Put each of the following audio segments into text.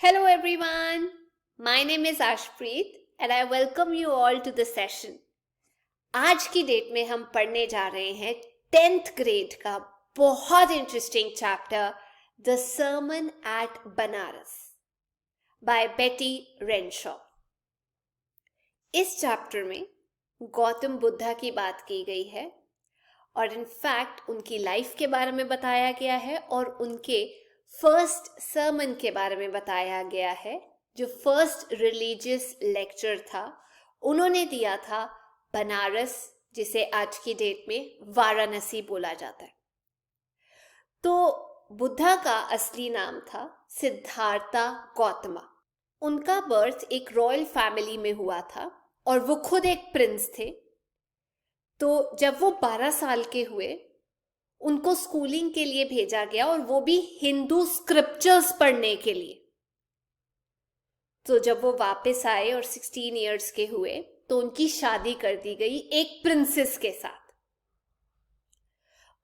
Hello everyone, my name is Ashpreet and I welcome you all to the session. आज की date में हम पढ़ने जा रहे हैं 10th ग्रेड का बहुत interesting chapter the sermon at Benares by Betty Renshaw. इस चैप्टर में गौतम बुद्धा की बात की गई है और इनफैक्ट उनकी लाइफ के बारे में बताया गया है और उनके फर्स्ट सर्मन के बारे में बताया गया है। जो फर्स्ट रिलीजियस लेक्चर था उन्होंने दिया था बनारस, जिसे आज की डेट में वाराणसी बोला जाता है। तो बुद्धा का असली नाम था सिद्धार्था गौतमा। उनका बर्थ एक रॉयल फैमिली में हुआ था और वो खुद एक प्रिंस थे। तो जब वो 12 साल के हुए उनको स्कूलिंग के लिए भेजा गया और वो भी हिंदू स्क्रिप्चर्स पढ़ने के लिए। तो जब वो वापस आए और 16 इयर्स के हुए तो उनकी शादी कर दी गई एक प्रिंसेस के साथ।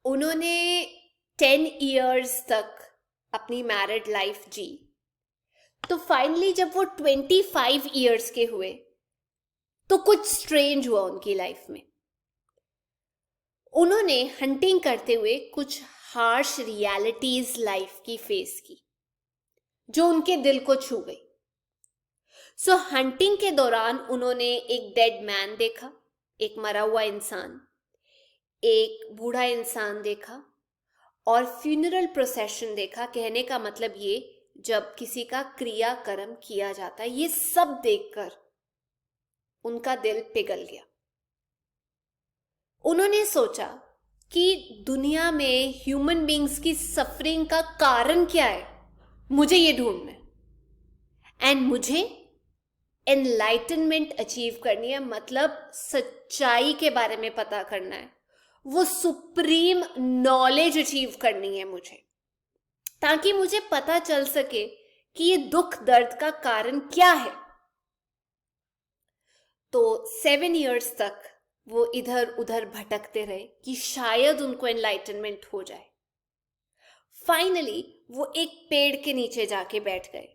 उन्होंने 10 इयर्स तक अपनी मैरिड लाइफ जी। तो फाइनली जब वो 25 इयर्स के हुए तो कुछ स्ट्रेंज हुआ उनकी लाइफ में। उन्होंने हंटिंग करते हुए कुछ हार्श रियलिटीज लाइफ की फेस की जो उनके दिल को छू गई। सो हंटिंग के दौरान उन्होंने एक डेड मैन देखा, एक मरा हुआ इंसान, एक बूढ़ा इंसान देखा और फ्यूनरल प्रोसेशन देखा। कहने का मतलब ये, जब किसी का क्रियाकर्म किया जाता है, ये सब देखकर उनका दिल पिघल गया। उन्होंने सोचा कि दुनिया में ह्यूमन बींग्स की सफरिंग का कारण क्या है, मुझे ये ढूंढना है एंड मुझे एनलाइटनमेंट अचीव करनी है, मतलब सच्चाई के बारे में पता करना है, वो सुप्रीम नॉलेज अचीव करनी है मुझे, ताकि मुझे पता चल सके कि ये दुख दर्द का कारण क्या है। तो 7 इयर्स तक वो इधर उधर भटकते रहे कि शायद उनको एनलाइटनमेंट हो जाए। फाइनली वो एक पेड़ के नीचे जाके बैठ गए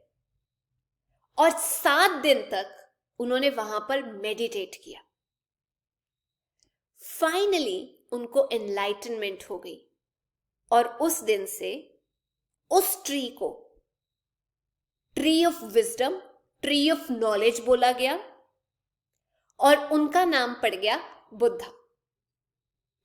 और 7 दिन तक उन्होंने वहां पर मेडिटेट किया। फाइनली उनको एनलाइटनमेंट हो गई और उस दिन से उस ट्री को tree of wisdom, tree of knowledge बोला गया और उनका नाम पड़ गया बुद्धा।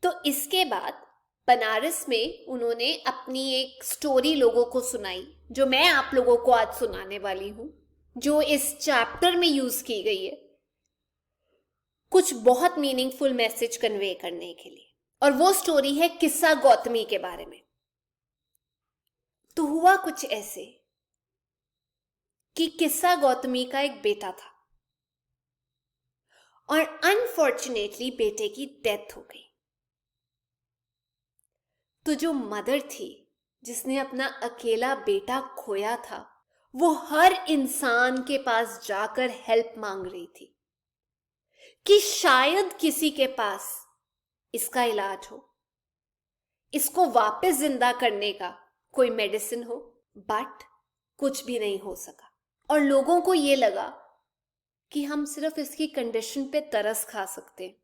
तो इसके बाद बनारस में उन्होंने अपनी एक स्टोरी लोगों को सुनाई, जो मैं आप लोगों को आज सुनाने वाली हूं, जो इस चैप्टर में यूज की गई है कुछ बहुत मीनिंगफुल मैसेज कन्वे करने के लिए। और वो स्टोरी है किस्सा गौतमी के बारे में। तो हुआ कुछ ऐसे कि किस्सा गौतमी का एक बेटा था और अनफॉर्चुनेटली बेटे की डेथ हो गई। तो जो मदर थी जिसने अपना अकेला बेटा खोया था, वो हर इंसान के पास जाकर हेल्प मांग रही थी कि शायद किसी के पास इसका इलाज हो, इसको वापस जिंदा करने का कोई मेडिसिन हो। बट कुछ भी नहीं हो सका और लोगों को ये लगा कि हम सिर्फ इसकी कंडीशन पे तरस खा सकते हैं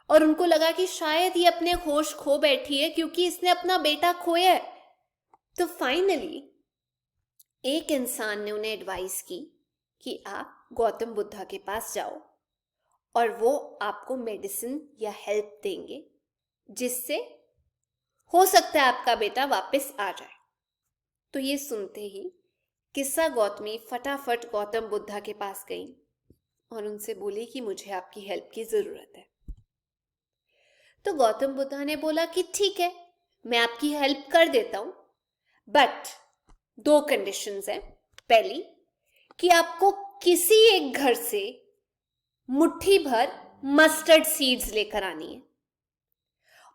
और उनको लगा कि शायद ये अपने होश खो बैठी है क्योंकि इसने अपना बेटा खोया है। तो फाइनली एक इंसान ने उन्हें एडवाइस की कि आप गौतम बुद्धा के पास जाओ और वो आपको मेडिसिन या हेल्प देंगे, जिससे हो सकता है आपका बेटा वापस आ जाए। तो ये सुनते ही किस्सा गौतमी फटाफट गौतम बुद्धा के पास गई और उनसे बोली कि मुझे आपकी हेल्प की जरूरत है। तो गौतम बुद्धा ने बोला कि ठीक है, मैं आपकी हेल्प कर देता हूं, बट 2 कंडीशंस हैं। पहली कि आपको किसी एक घर से मुट्ठी भर मस्टर्ड सीड्स लेकर आनी है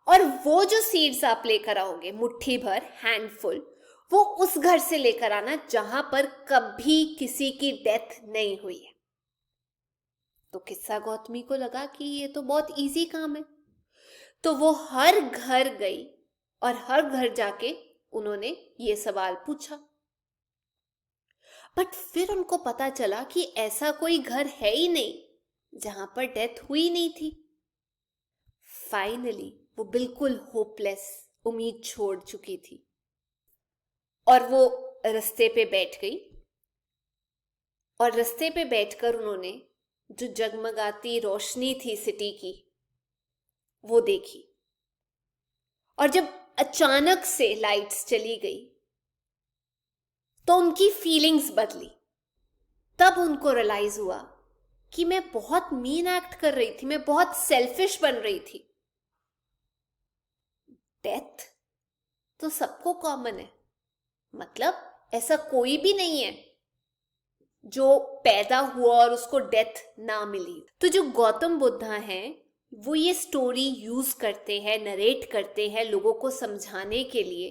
और वो जो सीड्स आप लेकर आओगे, मुट्ठी भर, हैंडफुल, वो उस घर से लेकर आना जहां पर कभी किसी की डेथ नहीं हुई है। तो किस्सा गौतमी को लगा कि ये तो बहुत इजी काम है। तो वो हर घर गई और हर घर जाके उन्होंने ये सवाल पूछा। बट फिर उनको पता चला कि ऐसा कोई घर है ही नहीं जहां पर डेथ हुई नहीं थी। फाइनली वो बिल्कुल होपलेस, उम्मीद छोड़ चुकी थी, और वो रास्ते पे बैठ गई। और रास्ते पे बैठकर उन्होंने जो जगमगाती रोशनी थी सिटी की, वो देखी। और जब अचानक से लाइट्स चली गई तो उनकी फीलिंग्स बदली। तब उनको रियलाइज हुआ कि मैं बहुत मीन एक्ट कर रही थी, मैं बहुत सेल्फिश बन रही थी। डेथ तो सबको कॉमन है, मतलब ऐसा कोई भी नहीं है जो पैदा हुआ और उसको डेथ ना मिली। तो जो गौतम बुद्धा हैं वो ये स्टोरी यूज करते हैं, नरेट करते हैं लोगों को समझाने के लिए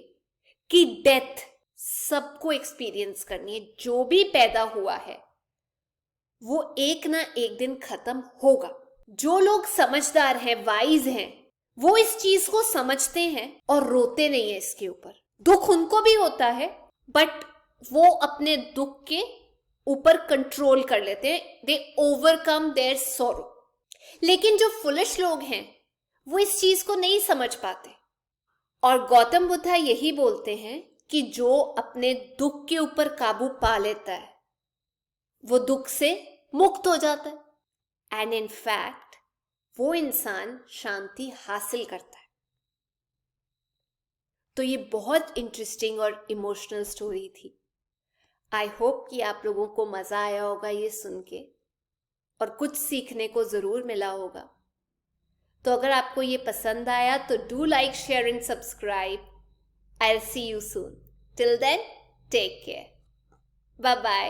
कि डेथ सबको एक्सपीरियंस करनी है। जो भी पैदा हुआ है वो एक ना एक दिन खत्म होगा। जो लोग समझदार हैं, वाइज हैं, वो इस चीज को समझते हैं और रोते नहीं है इसके ऊपर। दुख उनको भी होता है बट वो अपने दुख के ऊपर कंट्रोल कर लेते हैं, दे ओवरकम देयर सॉरो। लेकिन जो फुलिश लोग हैं वो इस चीज को नहीं समझ पाते। और गौतम बुद्धा यही बोलते हैं कि जो अपने दुख के ऊपर काबू पा लेता है वो दुख से मुक्त हो जाता है, एंड इन फैक्ट वो इंसान शांति हासिल करता है। तो ये बहुत इंटरेस्टिंग और इमोशनल स्टोरी थी। आई होप कि आप लोगों को मजा आया होगा ये सुन के और कुछ सीखने को जरूर मिला होगा। तो अगर आपको ये पसंद आया तो do like, share and subscribe. I will see you soon. Till then, take care. Bye bye.